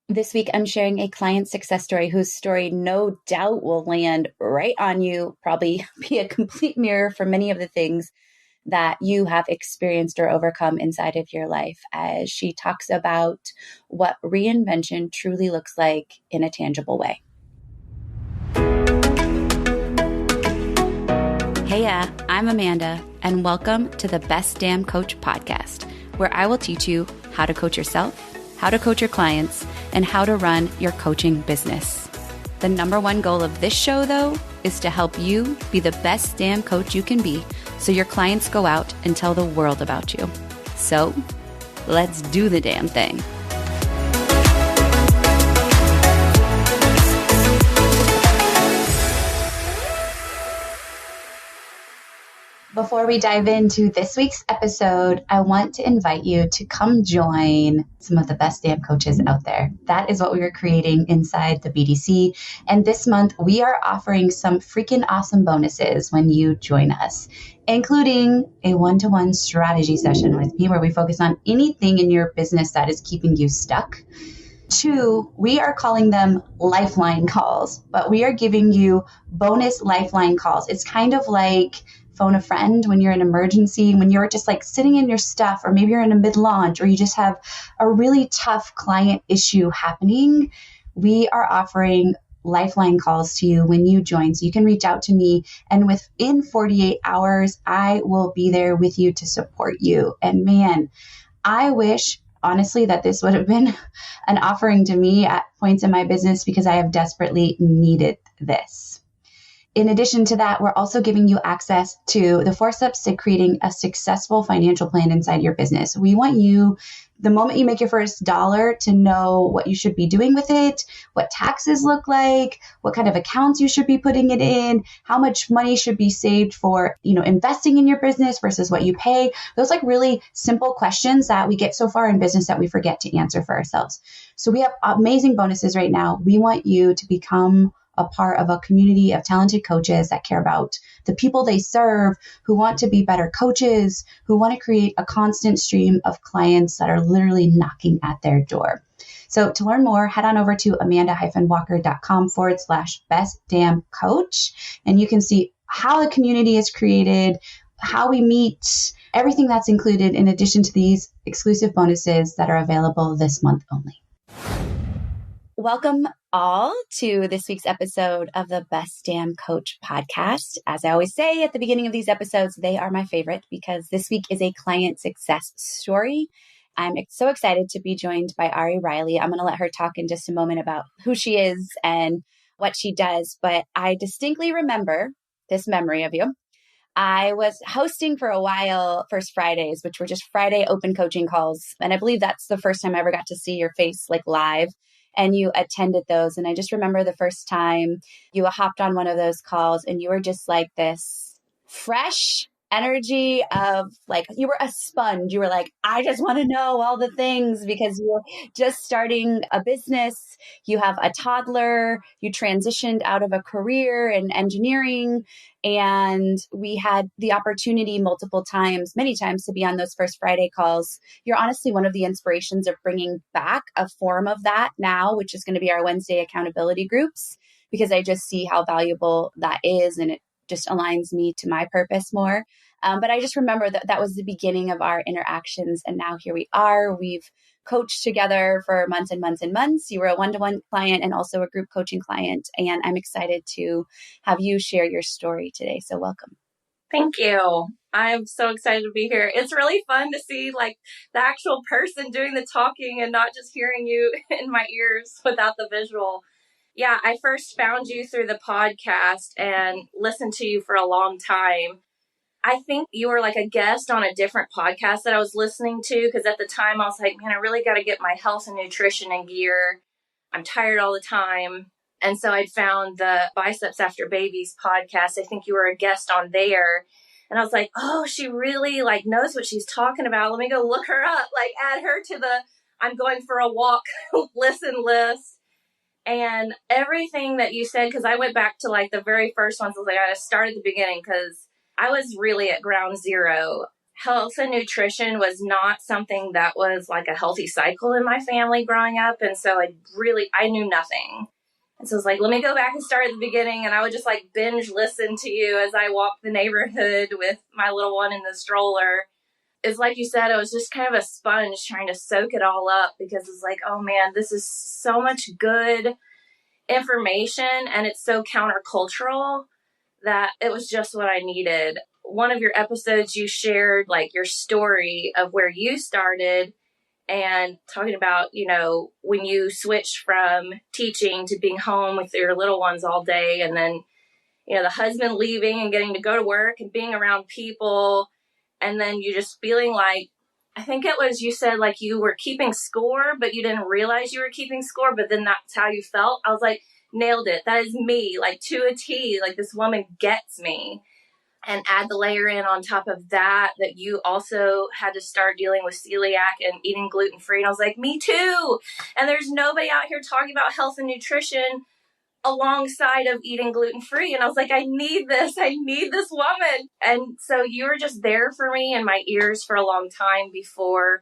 This week, I'm sharing a client success story whose story no doubt will land right on you, probably be a complete mirror for many of the things that you have experienced or overcome inside of your life, as she talks about what reinvention truly looks like in a tangible way. Hey, I'm Amanda, and welcome to the Best Damn Coach podcast, where I will teach you how to coach yourself, how to coach your clients, and how to run your coaching business. The number one goal of this show, though, is to help you be the best damn coach you can be so your clients go out and tell the world about you. So let's do the damn thing. Before we dive into this week's episode, I want to invite you to come join some of the best damn coaches out there. That is what we are creating inside the BDC. And this month, we are offering some freaking awesome bonuses when you join us, including a one-to-one strategy session with me where we focus on anything in your business that is keeping you stuck. 2, we are calling them lifeline calls, but we are giving you bonus lifeline calls. It's kind of like phone a friend when you're in an emergency, when you're just like sitting in your stuff, or maybe you're in a mid-launch, or you just have a really tough client issue happening. We are offering lifeline calls to you when you join. So you can reach out to me, and within 48 hours, I will be there with you to support you. And man, I wish honestly that this would have been an offering to me at points in my business, because I have desperately needed this. In addition to that, we're also giving you access to the 4 steps to creating a successful financial plan inside your business. We want you, the moment you make your first dollar, to know what you should be doing with it, what taxes look like, what kind of accounts you should be putting it in, how much money should be saved for, investing in your business versus what you pay. Those like really simple questions that we get so far in business that we forget to answer for ourselves. So we have amazing bonuses right now. We want you to become a part of a community of talented coaches that care about the people they serve, who want to be better coaches, who want to create a constant stream of clients that are literally knocking at their door. So to learn more, head on over to amanda-walker.com/bestdamncoach, and you can see how the community is created, how we meet, everything that's included in addition to these exclusive bonuses that are available this month only. Welcome all to this week's episode of the Best Damn Coach podcast. As I always say at the beginning of these episodes, they are my favorite because this week is a client success story. I'm so excited to be joined by Aurie Riley. I'm going to let her talk in just a moment about who she is and what she does, but I distinctly remember this memory of you. I was hosting for a while First Fridays, which were just Friday open coaching calls. And I believe that's the first time I ever got to see your face like live, and you attended those. And I just remember the first time you hopped on one of those calls and you were just like this fresh energy of like, you were a sponge. You were like, I just want to know all the things, because you're just starting a business. You have a toddler. You transitioned out of a career in engineering. And we had the opportunity many times to be on those First Friday calls. You're honestly one of the inspirations of bringing back a form of that now, which is going to be our Wednesday accountability groups, because I just see how valuable that is. And it just aligns me to my purpose more. But I just remember that was the beginning of our interactions. And now here we are. We've coached together for months and months and months. You were a one-to-one client and also a group coaching client. And I'm excited to have you share your story today. So welcome. Thank you. I'm so excited to be here. It's really fun to see like the actual person doing the talking and not just hearing you in my ears without the visual. Yeah, I first found you through the podcast and listened to you for a long time. I think you were like a guest on a different podcast that I was listening to, because at the time I was like, man, I really got to get my health and nutrition in gear. I'm tired all the time. And so I'd found the Biceps After Babies podcast. I think you were a guest on there. And I was like, oh, she really like knows what she's talking about. Let me go look her up, like add her to the I'm going for a walk listen list. And everything that you said, because I went back to like the very first ones, I was like, I got to start at the beginning, because I was really at ground zero. health and nutrition was not something that was like a healthy cycle in my family growing up. And so I knew nothing. And so I was like, let me go back and start at the beginning. And I would just like binge listen to you as I walked the neighborhood with my little one in the stroller. It's like you said, I was just kind of a sponge trying to soak it all up, because it's like, oh man, this is so much good information and it's so countercultural that it was just what I needed. One of your episodes, you shared like your story of where you started and talking about, when you switched from teaching to being home with your little ones all day, and then, the husband leaving and getting to go to work and being around people. And then you just feeling like, I think it was, you said like you were keeping score, but you didn't realize you were keeping score, but then that's how you felt. I was like, nailed it. That is me, like to a T. Like this woman gets me. And add the layer in on top of that you also had to start dealing with celiac and eating gluten-free. And I was like, me too. And there's nobody out here talking about health and nutrition alongside of eating gluten-free. And I was like, I need this woman. And so you were just there for me in my ears for a long time before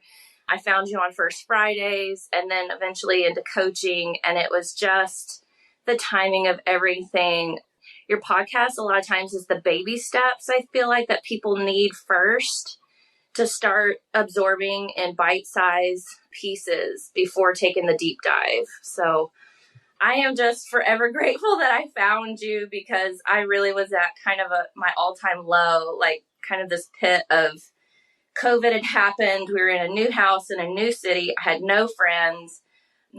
I found you on First Fridays, and then eventually into coaching. And it was just the timing of everything. Your podcast a lot of times is the baby steps, I feel like, that people need first to start absorbing in bite-sized pieces before taking the deep dive. So I am just forever grateful that I found you, because I really was at kind of my all-time low, like kind of this pit of COVID had happened. We were in a new house in a new city. I had no friends.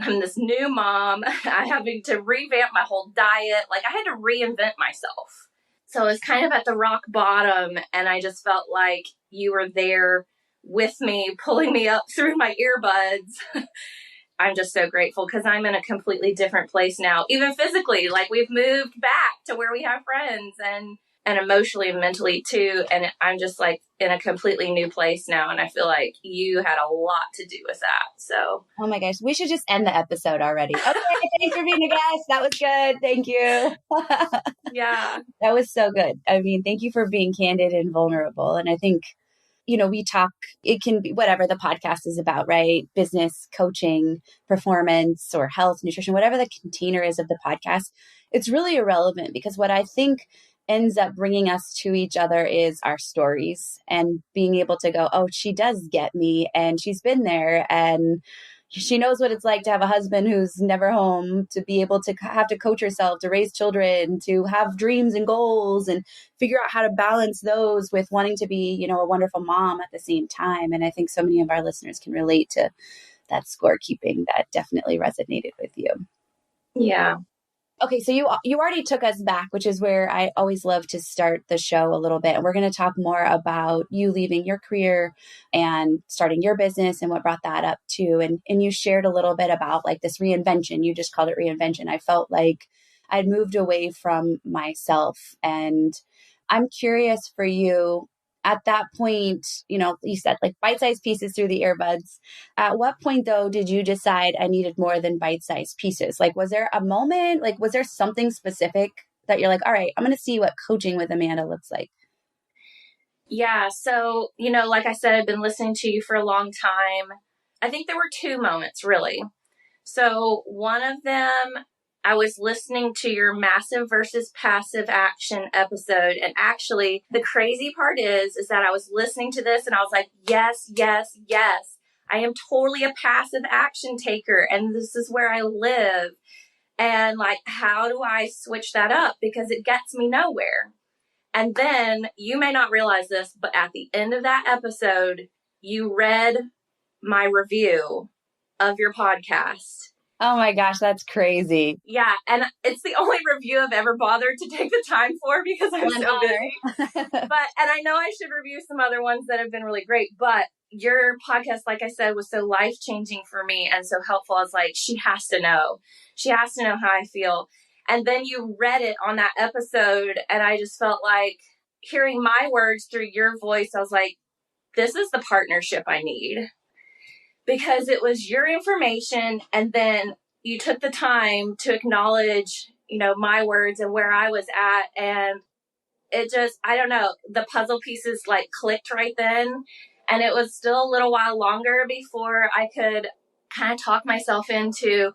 I'm this new mom. I having to revamp my whole diet. Like I had to reinvent myself. So I was kind of at the rock bottom, and I just felt like you were there with me, pulling me up through my earbuds. I'm just so grateful, because I'm in a completely different place now, even physically. Like we've moved back to where we have friends, and emotionally and mentally too. And I'm just like in a completely new place now. And I feel like you had a lot to do with that. So, oh my gosh, we should just end the episode already. Okay, thanks for being a guest. That was good. Thank you. Yeah, that was so good. I mean, thank you for being candid and vulnerable. And I think, we talk, it can be whatever the podcast is about, right? Business, coaching, performance, or health, nutrition, whatever the container is of the podcast, it's really irrelevant, because what I think ends up bringing us to each other is our stories, and being able to go, oh, she does get me, and she's been there, and she knows what it's like to have a husband who's never home, to be able to have to coach herself, to raise children, to have dreams and goals, and figure out how to balance those with wanting to be, a wonderful mom at the same time. And I think so many of our listeners can relate to that scorekeeping that definitely resonated with you. Yeah. Okay, so you already took us back, which is where I always love to start the show a little bit. And we're going to talk more about you leaving your career and starting your business and what brought that up too. And you shared a little bit about like this reinvention. You just called it reinvention. I felt like I'd moved away from myself. And I'm curious for you, at that point, you said like bite-sized pieces through the earbuds. At what point, though, did you decide I needed more than bite-sized pieces? Like, was there a moment, like, was there something specific that you're like, all right, I'm going to see what coaching with Amanda looks like? Yeah. So, like I said, I've been listening to you for a long time. I think there were two moments, really. So one of them, I was listening to your massive versus passive action episode. And actually, the crazy part is that I was listening to this and I was like, yes, yes, yes. I am totally a passive action taker. And this is where I live. And like, how do I switch that up? Because it gets me nowhere. And then you may not realize this, but at the end of that episode, you read my review of your podcast. Oh my gosh, that's crazy. Yeah, and it's the only review I've ever bothered to take the time for, because I'm so busy. And I know I should review some other ones that have been really great, but your podcast, like I said, was so life-changing for me and so helpful. I was like, she has to know. She has to know how I feel. And then you read it on that episode, and I just felt like hearing my words through your voice, I was like, this is the partnership I need. Because it was your information, and then you took the time to acknowledge, my words and where I was at. And it just, I don't know, the puzzle pieces like clicked right then. And it was still a little while longer before I could kind of talk myself into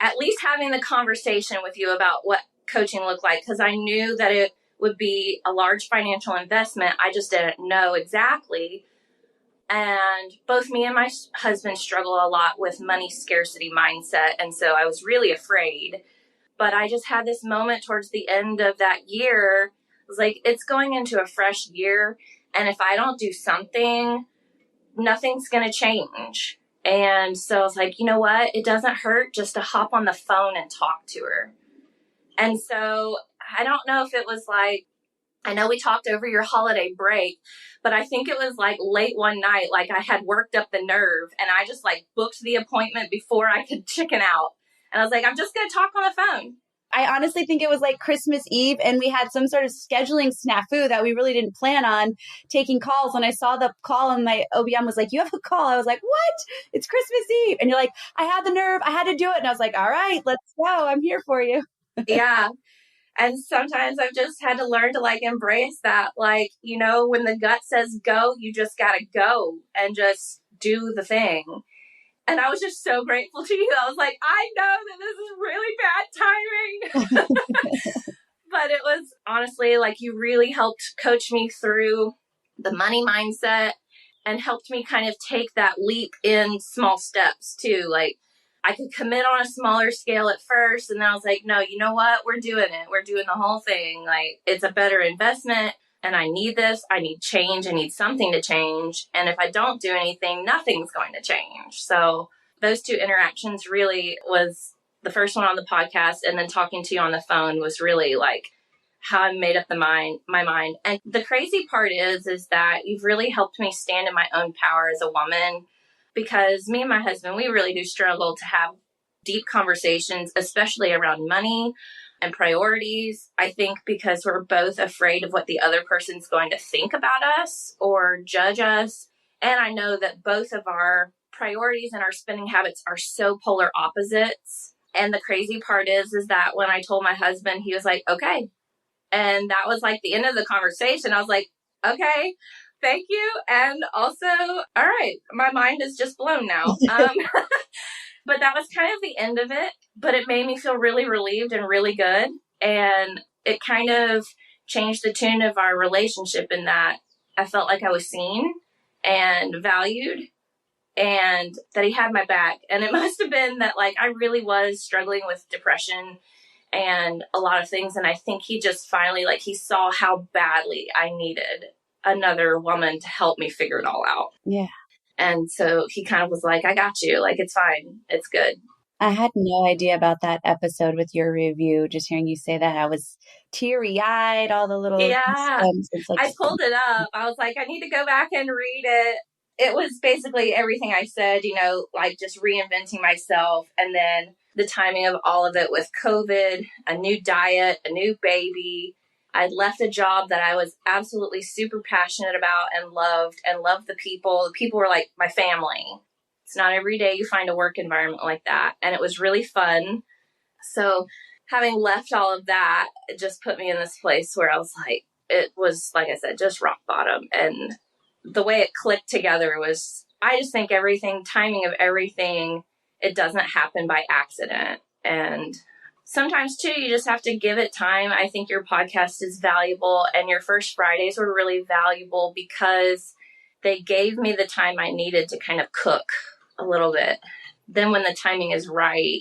at least having the conversation with you about what coaching looked like, because I knew that it would be a large financial investment. I just didn't know exactly. And both me and my husband struggle a lot with money scarcity mindset. And so I was really afraid. But I just had this moment towards the end of that year. I was like, it's going into a fresh year. And if I don't do something, nothing's going to change. And so I was like, you know what? It doesn't hurt just to hop on the phone and talk to her. And so I don't know if it was like, I know we talked over your holiday break, but I think it was like late one night, like I had worked up the nerve and I just like booked the appointment before I could chicken out. And I was like, I'm just going to talk on the phone. I honestly think it was like Christmas Eve and we had some sort of scheduling snafu that we really didn't plan on taking calls. When I saw the call and my OBM was like, you have a call. I was like, what? It's Christmas Eve. And you're like, I had the nerve. I had to do it. And I was like, all right, let's go. I'm here for you. Yeah. And sometimes I've just had to learn to like embrace that. Like, you know, when the gut says go, you just got to go and just do the thing. And I was just so grateful to you. I was like, I know that this is really bad timing. But it was honestly like you really helped coach me through the money mindset and helped me kind of take that leap in small steps too. Like I could commit on a smaller scale at first. And then I was like, no, you know what? We're doing it. We're doing the whole thing. Like it's a better investment. And I need this. I need change. I need something to change. And if I don't do anything, nothing's going to change. So those two interactions really was the first one on the podcast. And then talking to you on the phone was really like how I made up my mind. And the crazy part is that you've really helped me stand in my own power as a woman, because me and my husband, we really do struggle to have deep conversations, especially around money and priorities. I think because we're both afraid of what the other person's going to think about us or judge us. And I know that both of our priorities and our spending habits are so polar opposites. And the crazy part is that when I told my husband, he was like, okay. And that was like the end of the conversation. I was like, okay, thank you. And also, all right, my mind is just blown now. But that was kind of the end of it. But it made me feel really relieved and really good. And it kind of changed the tune of our relationship in that I felt like I was seen and valued and that he had my back. And it must have been that like I really was struggling with depression and a lot of things. And I think he just finally, like, he saw how badly I needed another woman to help me figure it all out. Yeah. And so he kind of was like, I got you. Like, it's fine. It's good. I had no idea about that episode with your review. Just hearing you say that, I was teary-eyed, all the little... Yeah. Like, I pulled it up. I was like, I need to go back and read it. It was basically everything I said, you know, like just reinventing myself. And then the timing of all of it with COVID, a new diet, a new baby. I'd left a job that I was absolutely super passionate about and loved the people. The people were like my family. It's not every day you find a work environment like that. And it was really fun. So having left all of that, it just put me in this place where I was like, it was, like I said, just rock bottom. And the way it clicked together was, I just think timing of everything, it doesn't happen by accident. And sometimes too, you just have to give it time. I think your podcast is valuable and your first Fridays were really valuable because they gave me the time I needed to kind of cook a little bit. Then when the timing is right,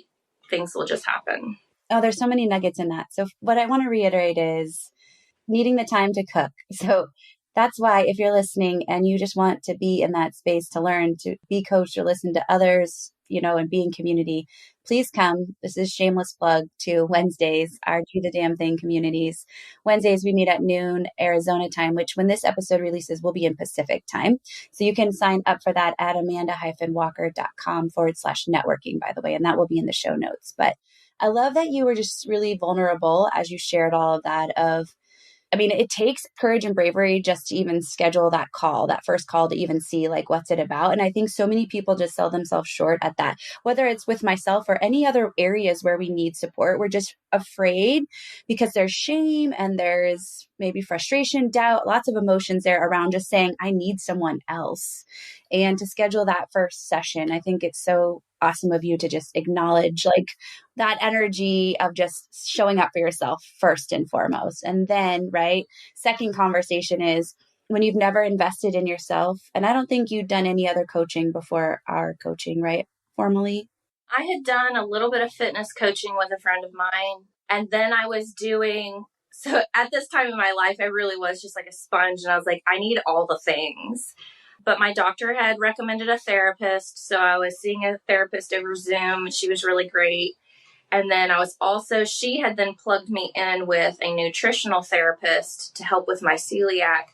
things will just happen. Oh, there's so many nuggets in that. So what I want to reiterate is needing the time to cook. So that's why if you're listening and you just want to be in that space to learn, to be coached or listen to others, you know, and be in community, please come. This is shameless plug to Wednesdays, our Do the Damn Thing communities. Wednesdays, we meet at noon Arizona time, which when this episode releases will be in Pacific time. So you can sign up for that at amanda-walker.com/networking, by the way, and that will be in the show notes. But I love that you were just really vulnerable as you shared all of that it takes courage and bravery just to even schedule that call, that first call to even see like, what's it about? And I think so many people just sell themselves short at that, whether it's with myself or any other areas where we need support. We're just afraid because there's shame and there's maybe frustration, doubt, lots of emotions there around just saying, I need someone else. And to schedule that first session, I think it's so awesome of you to just acknowledge like that energy of just showing up for yourself first and foremost. And then, right, second conversation is when you've never invested in yourself. And I don't think you'd done any other coaching before our coaching, right? Formally. I had done a little bit of fitness coaching with a friend of mine. And then I was doing, so at this time in my life, I really was just like a sponge. And I was like, I need all the things. But my doctor had recommended a therapist. So I was seeing a therapist over Zoom. She was really great. And then she had then plugged me in with a nutritional therapist to help with my celiac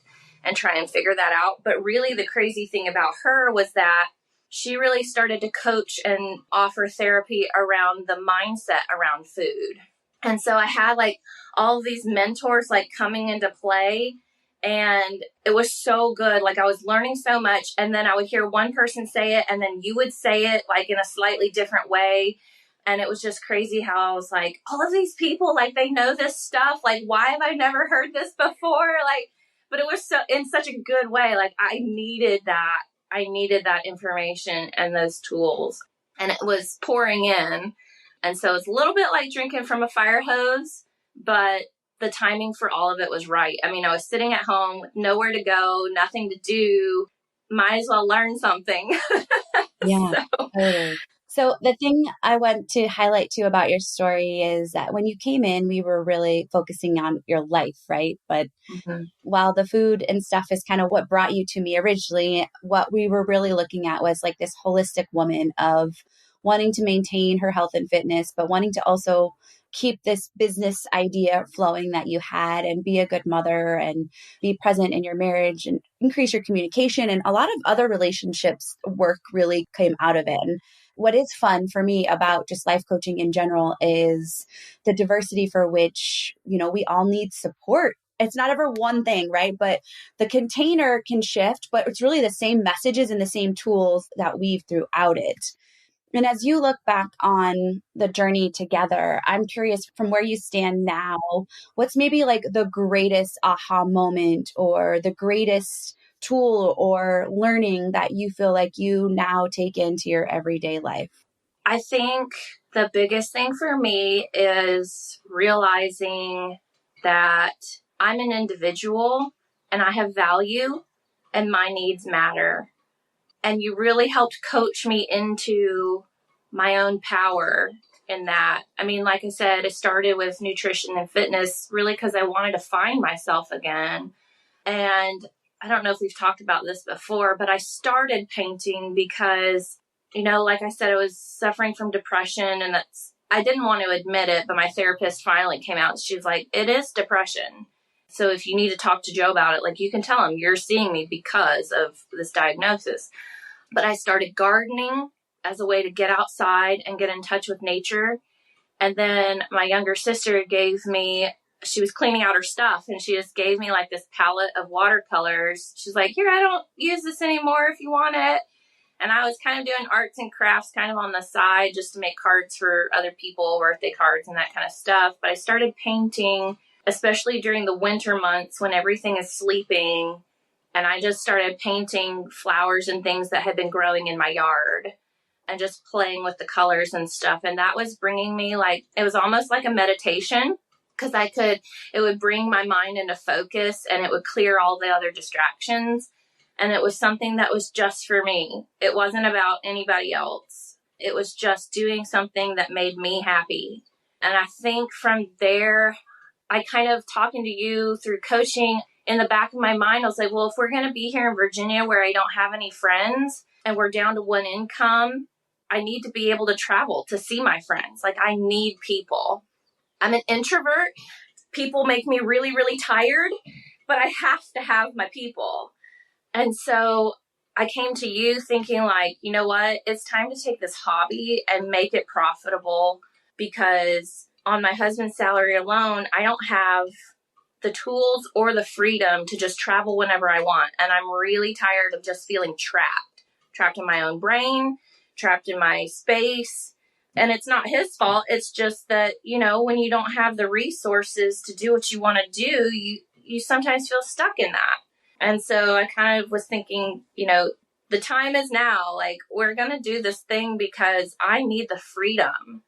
and try and figure that out. But really the crazy thing about her was that she really started to coach and offer therapy around the mindset around food. And so I had like all of these mentors like coming into play, and it was so good. Like I was learning so much, and then I would hear one person say it and then you would say it like in a slightly different way. And it was just crazy how I was like, all of these people, like they know this stuff. Like, why have I never heard this before? Like, but it was so in such a good way. Like I needed that information and those tools, and it was pouring in. And so it's a little bit like drinking from a fire hose, but the timing for all of it was right. I mean, I was sitting at home with nowhere to go, nothing to do. Might as well learn something. Yeah, totally. So the thing I want to highlight too about your story is that when you came in, we were really focusing on your life, right? But while the food and stuff is kind of what brought you to me originally, what we were really looking at was like this holistic woman of wanting to maintain her health and fitness, but wanting to also keep this business idea flowing that you had and be a good mother and be present in your marriage and increase your communication. And a lot of other relationships work really came out of it. And what is fun for me about just life coaching in general is the diversity for which, you know, we all need support. It's not ever one thing, right? But the container can shift, but it's really the same messages and the same tools that weave throughout it. And as you look back on the journey together, I'm curious from where you stand now, what's maybe like the greatest aha moment or the greatest tool or learning that you feel like you now take into your everyday life? I think the biggest thing for me is realizing that I'm an individual and I have value and my needs matter. And you really helped coach me into my own power in that. I mean, like I said, it started with nutrition and fitness really because I wanted to find myself again. And I don't know if we've talked about this before, but I started painting because, you know, like I said, I was suffering from depression, and I didn't want to admit it, but my therapist finally came out and she was like, it is depression. So if you need to talk to Joe about it, like you can tell him you're seeing me because of this diagnosis. But I started gardening as a way to get outside and get in touch with nature. And then my younger sister she was cleaning out her stuff and she just gave me like this palette of watercolors. She's like, here, I don't use this anymore if you want it. And I was kind of doing arts and crafts kind of on the side just to make cards for other people, birthday cards and that kind of stuff. But I started painting, especially during the winter months when everything is sleeping. And I just started painting flowers and things that had been growing in my yard and just playing with the colors and stuff. And that was bringing me it was almost like a meditation because it would bring my mind into focus and it would clear all the other distractions. And it was something that was just for me. It wasn't about anybody else. It was just doing something that made me happy. And I think from there, I kind of talking to you through coaching, in the back of my mind, I was like, well, if we're going to be here in Virginia where I don't have any friends and we're down to one income, I need to be able to travel to see my friends. Like I need people. I'm an introvert. People make me really, really tired, but I have to have my people. And so I came to you thinking like, you know what? It's time to take this hobby and make it profitable because on my husband's salary alone, I don't have the tools or the freedom to just travel whenever I want. And I'm really tired of just feeling trapped in my own brain, trapped in my space. And it's not his fault. It's just that, when you don't have the resources to do what you want to do, you sometimes feel stuck in that. And so I kind of was thinking, the time is now. Like, we're going to do this thing because I need the freedom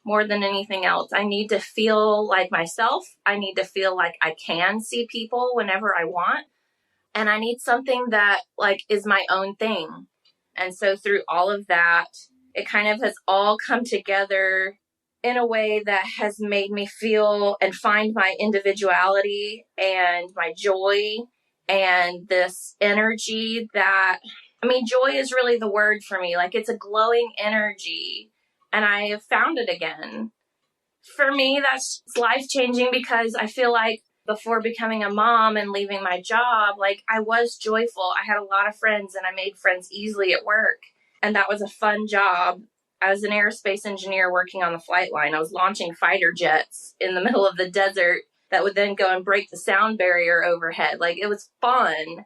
more than anything else. I need to feel like myself. I need to feel like I can see people whenever I want. And I need something that is my own thing. And so through all of that, it kind of has all come together in a way that has made me feel and find my individuality and my joy and this energy that, joy is really the word for me. It's a glowing energy, and I have found it again. For me, that's life-changing because I feel like before becoming a mom and leaving my job, I was joyful. I had a lot of friends and I made friends easily at work. And that was a fun job. I was an aerospace engineer working on the flight line. I was launching fighter jets in the middle of the desert that would then go and break the sound barrier overhead. It was fun.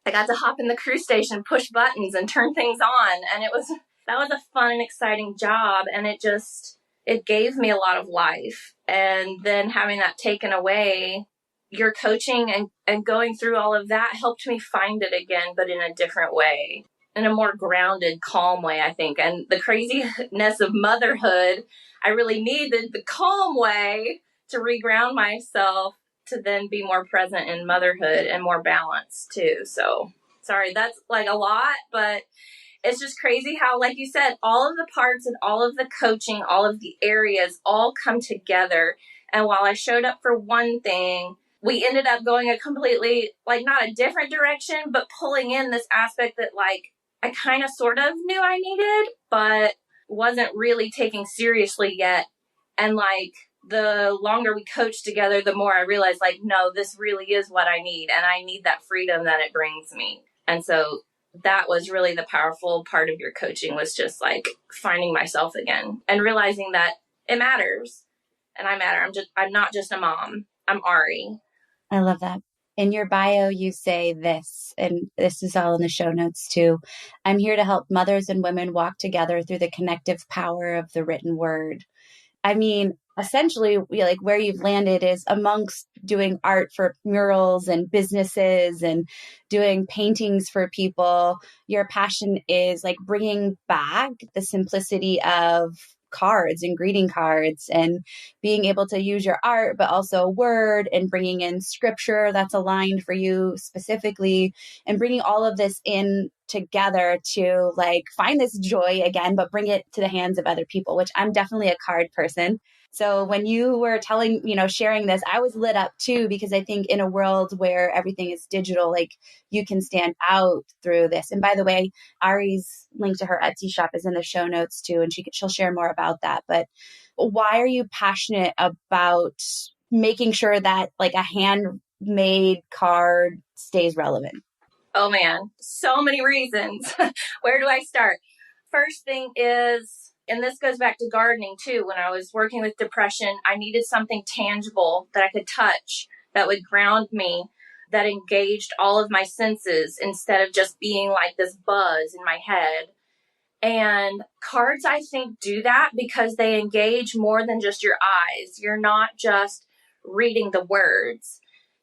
I got to hop in the crew station, push buttons and turn things on. And that was a fun and exciting job. And it gave me a lot of life. And then having that taken away, your coaching and going through all of that helped me find it again, but in a different way, in a more grounded, calm way, I think. And the craziness of motherhood, I really needed the calm way to reground myself to then be more present in motherhood and more balanced too. So sorry, that's a lot, but it's just crazy how, like you said, all of the parts and all of the coaching, all of the areas all come together. And while I showed up for one thing, we ended up going a completely, not a different direction, but pulling in this aspect that I kind of sort of knew I needed, but wasn't really taking seriously yet. And the longer we coached together, the more I realized no, this really is what I need. And I need that freedom that it brings me. And so that was really the powerful part of your coaching, was just finding myself again and realizing that it matters. And I matter. I'm not just a mom. I'm Aurie. I love that. In your bio, you say this, and this is all in the show notes too. I'm here to help mothers and women walk together through the connective power of the written word. Essentially, where you've landed is amongst doing art for murals and businesses and doing paintings for people. Your passion is bringing back the simplicity of cards and greeting cards and being able to use your art, but also word, and bringing in scripture that's aligned for you specifically, and bringing all of this in together to find this joy again, but bring it to the hands of other people, which I'm definitely a card person. So when you were sharing this, I was lit up too, because I think in a world where everything is digital, you can stand out through this. And by the way, Aurie's link to her Etsy shop is in the show notes too, and she'll share more about that. But why are you passionate about making sure that a handmade card stays relevant? Oh man, so many reasons. Where do I start? First thing is, and this goes back to gardening too, when I was working with depression, I needed something tangible that I could touch, that would ground me, that engaged all of my senses instead of just being this buzz in my head. And cards, I think, do that because they engage more than just your eyes. You're not just reading the words.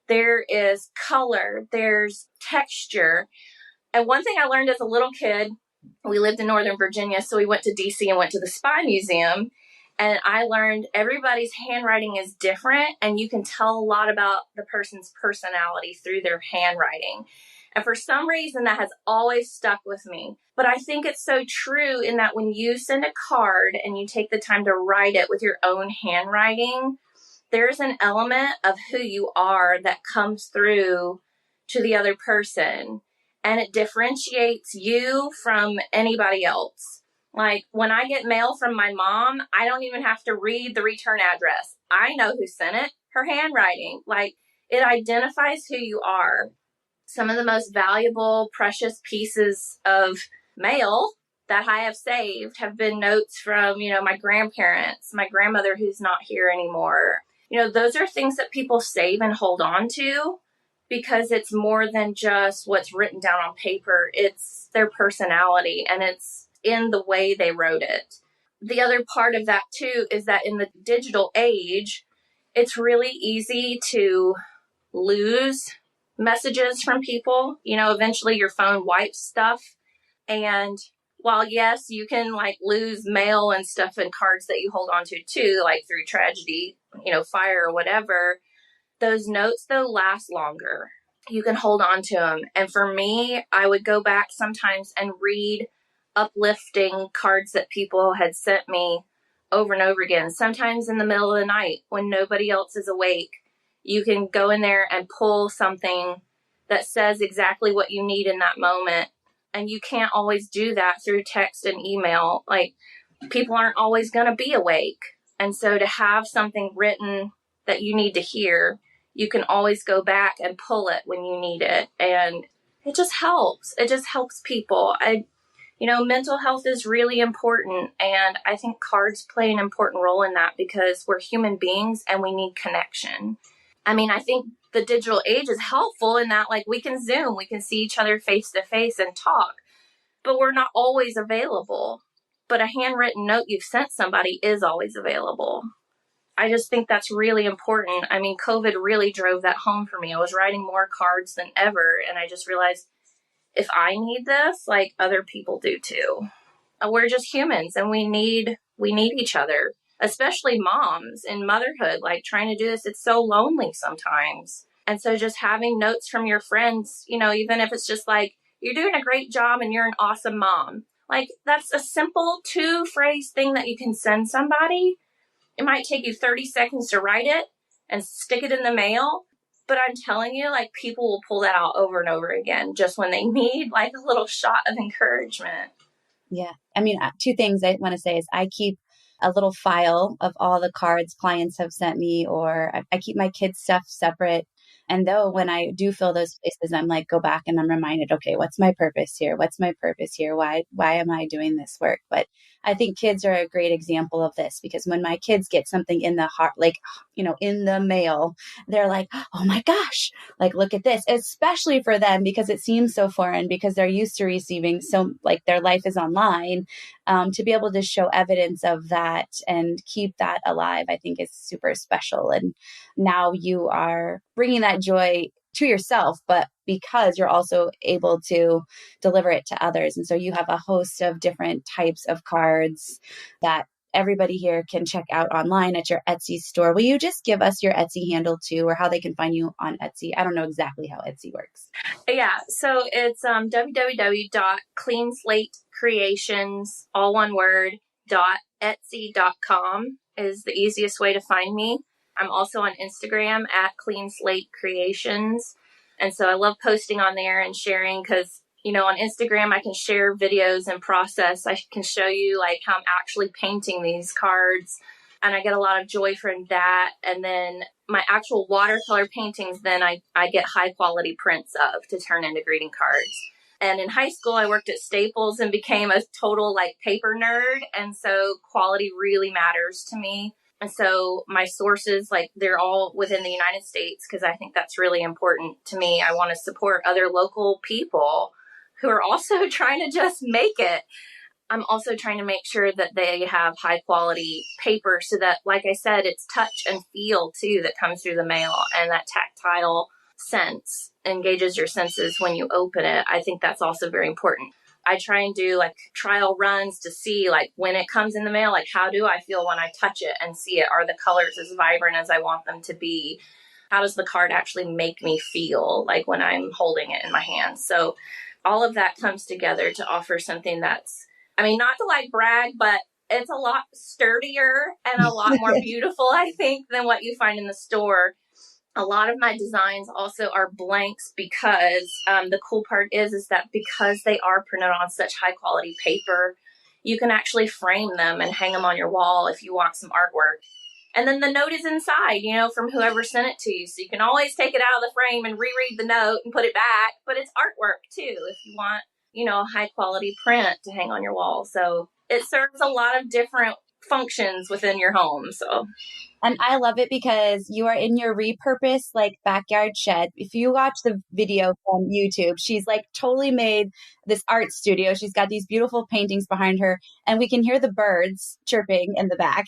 There is color, there's texture. And one thing I learned as a little kid, we lived in Northern Virginia, so we went to DC and went to the Spy Museum. And I learned everybody's handwriting is different, and you can tell a lot about the person's personality through their handwriting. And for some reason, that has always stuck with me. But I think it's so true in that when you send a card and you take the time to write it with your own handwriting, there's an element of who you are that comes through to the other person. And it differentiates you from anybody else. When I get mail from my mom, I don't even have to read the return address. I know who sent it, her handwriting. It identifies who you are. Some of the most valuable, precious pieces of mail that I have saved have been notes from, my grandparents, my grandmother who's not here anymore. Those are things that people save and hold on to because it's more than just what's written down on paper. It's their personality, and it's in the way they wrote it. the other part of that too is that in the digital age, it's really easy to lose messages from people. Eventually your phone wipes stuff. And while, yes, you can like lose mail and stuff and cards that you hold on to too, like through tragedy, fire or whatever, those notes though last longer. You can hold on to them. And for me, I would go back sometimes and read uplifting cards that people had sent me over and over again. Sometimes in the middle of the night when nobody else is awake, you can go in there and pull something that says exactly what you need in that moment. And you can't always do that through text and email. Like, people aren't always going to be awake. And so to have something written that you need to hear, you can always go back and pull it when you need it. And it just helps. It just helps people. Mental health is really important. And I think cards play an important role in that because we're human beings and we need connection. I think the digital age is helpful in that, like, we can Zoom, we can see each other face to face and talk, but we're not always available. But a handwritten note you've sent somebody is always available. I just think that's really important. COVID really drove that home for me. I was writing more cards than ever, and I just realized if I need this, like, other people do too. We're just humans, and we need each other, especially moms in motherhood, like trying to do this. It's so lonely sometimes. And so just having notes from your friends, even if it's just like, you're doing a great job and you're an awesome mom. Like, that's a simple 2-phrase thing that you can send somebody. It might take you 30 seconds to write it and stick it in the mail. But I'm telling you, like, people will pull that out over and over again just when they need like a little shot of encouragement. Yeah. 2 things I want to say is I keep a little file of all the cards clients have sent me, or I keep my kids' stuff separate. And though when I do fill those spaces, I'm like, go back and I'm reminded, okay, what's my purpose here? What's my purpose here? Why am I doing this work? But I think kids are a great example of this, because when my kids get something in the heart, like, in the mail, they're like, oh my gosh, like, look at this, especially for them, because it seems so foreign, because they're used to receiving so, like, their life is online. To be able to show evidence of that and keep that alive, I think is super special. And now you are bringing that joy to yourself, but because you're also able to deliver it to others. And so you have a host of different types of cards that everybody here can check out online at your Etsy store. Will you just give us your Etsy handle too, or how they can find you on Etsy? I don't know exactly how Etsy works. Yeah, so it's www.cleanslatecreations, all one word, .etsy.com is the easiest way to find me. I'm also on Instagram at Clean Slate Creations. And so I love posting on there and sharing because, on Instagram, I can share videos and process. I can show you like how I'm actually painting these cards, and I get a lot of joy from that. And then my actual watercolor paintings, then I get high quality prints of to turn into greeting cards. And in high school, I worked at Staples and became a total like paper nerd. And so quality really matters to me. And so my sources, like, they're all within the United States because I think that's really important to me. I want to support other local people who are also trying to just make it. I'm also trying to make sure that they have high quality paper so that, like I said, it's touch and feel too that comes through the mail, and that tactile sense engages your senses when you open it. I think that's also very important. I try and do like trial runs to see, like, when it comes in the mail, like, how do I feel when I touch it and see it? Are the colors as vibrant as I want them to be? How does the card actually make me feel like when I'm holding it in my hands? So all of that comes together to offer something that's, not to like brag, but it's a lot sturdier and a lot more beautiful, I think, than what you find in the store. A lot of my designs also are blanks because the cool part is that because they are printed on such high quality paper, you can actually frame them and hang them on your wall if you want some artwork. And then the note is inside, from whoever sent it to you. So you can always take it out of the frame and reread the note and put it back. But it's artwork too if you want, a high quality print to hang on your wall. So it serves a lot of different functions within your home. So And I love it because you are in your repurposed like backyard shed. If you watch the video from YouTube, she's like totally made this art studio. She's got these beautiful paintings behind her, and we can hear the birds chirping in the back.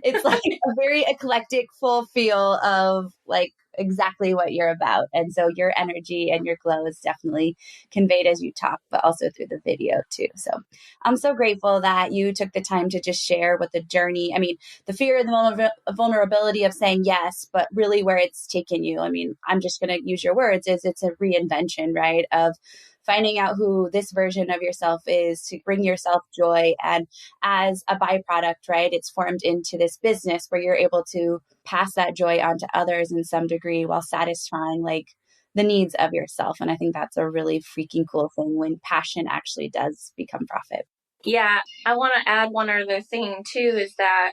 It's like a very eclectic, full feel of like exactly what you're about. And so your energy and your glow is definitely conveyed as you talk, but also through the video too. So I'm so grateful that you took the time to just share what the journey, I mean, the fear and the vulnerability of saying yes, but really where it's taken you. I mean, I'm just going to use your words is it's a reinvention, right? Of finding out who this version of yourself is to bring yourself joy. And as a byproduct, right, it's formed into this business where you're able to pass that joy on to others in some degree while satisfying like the needs of yourself. And I think that's a really freaking cool thing when passion actually does become profit. Yeah. I want to add one other thing too, is that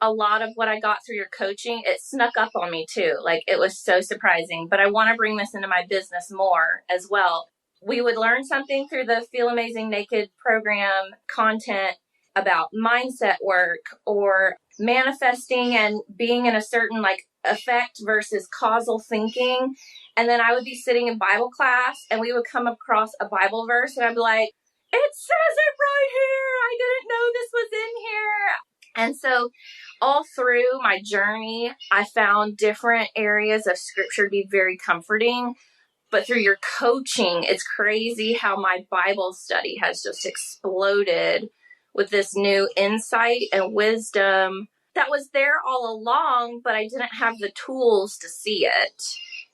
a lot of what I got through your coaching, it snuck up on me too. Like it was so surprising, but I want to bring this into my business more as well. We would learn something through the Feel Amazing Naked program content about mindset work or manifesting and being in a certain like effect versus causal thinking. And then I would be sitting in Bible class and we would come across a Bible verse and I'd be like, it says it right here. I didn't know this was in here. And so all through my journey, I found different areas of scripture to be very comforting. But through your coaching, it's crazy how my Bible study has just exploded with this new insight and wisdom that was there all along, but I didn't have the tools to see it,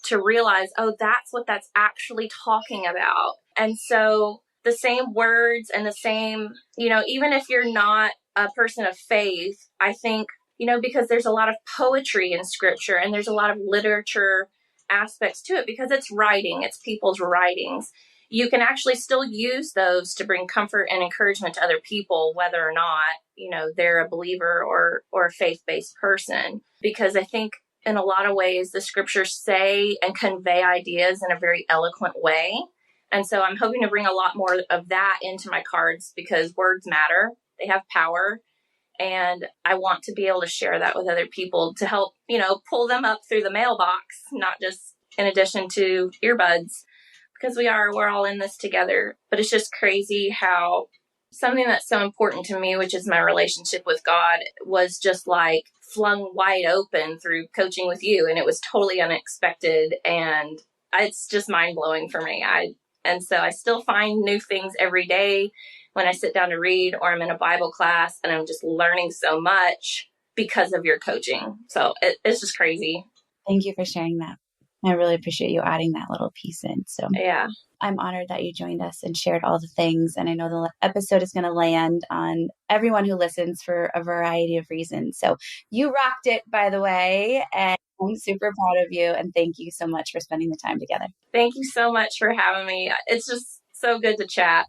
to realize, oh, that's what that's actually talking about. And so the same words and the same, even if you're not a person of faith, I think, because there's a lot of poetry in scripture and there's a lot of literature aspects to it because it's writing, it's people's writings. You can actually still use those to bring comfort and encouragement to other people, whether or not, they're a believer or a faith-based person. Because I think in a lot of ways, the scriptures say and convey ideas in a very eloquent way. And so I'm hoping to bring a lot more of that into my cards because words matter. They have power. And I want to be able to share that with other people to help, pull them up through the mailbox, not just in addition to earbuds, because we're all in this together. But it's just crazy how something that's so important to me, which is my relationship with God, was just like flung wide open through coaching with you. And it was totally unexpected. And it's just mind blowing for me. And so I still find new things every day when I sit down to read or I'm in a Bible class and I'm just learning so much because of your coaching. So it's just crazy. Thank you for sharing that. I really appreciate you adding that little piece in. So yeah, I'm honored that you joined us and shared all the things. And I know the episode is going to land on everyone who listens for a variety of reasons. So you rocked it, by the way. And I'm super proud of you. And thank you so much for spending the time together. Thank you so much for having me. It's just so good to chat.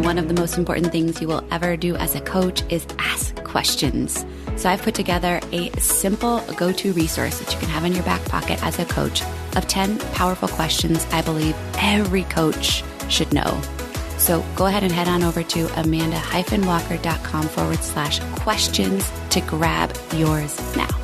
One of the most important things you will ever do as a coach is ask questions. So I've put together a simple go-to resource that you can have in your back pocket as a coach of 10 powerful questions I believe every coach should know. So go ahead and head on over to amanda-walker.com/questions to grab yours now.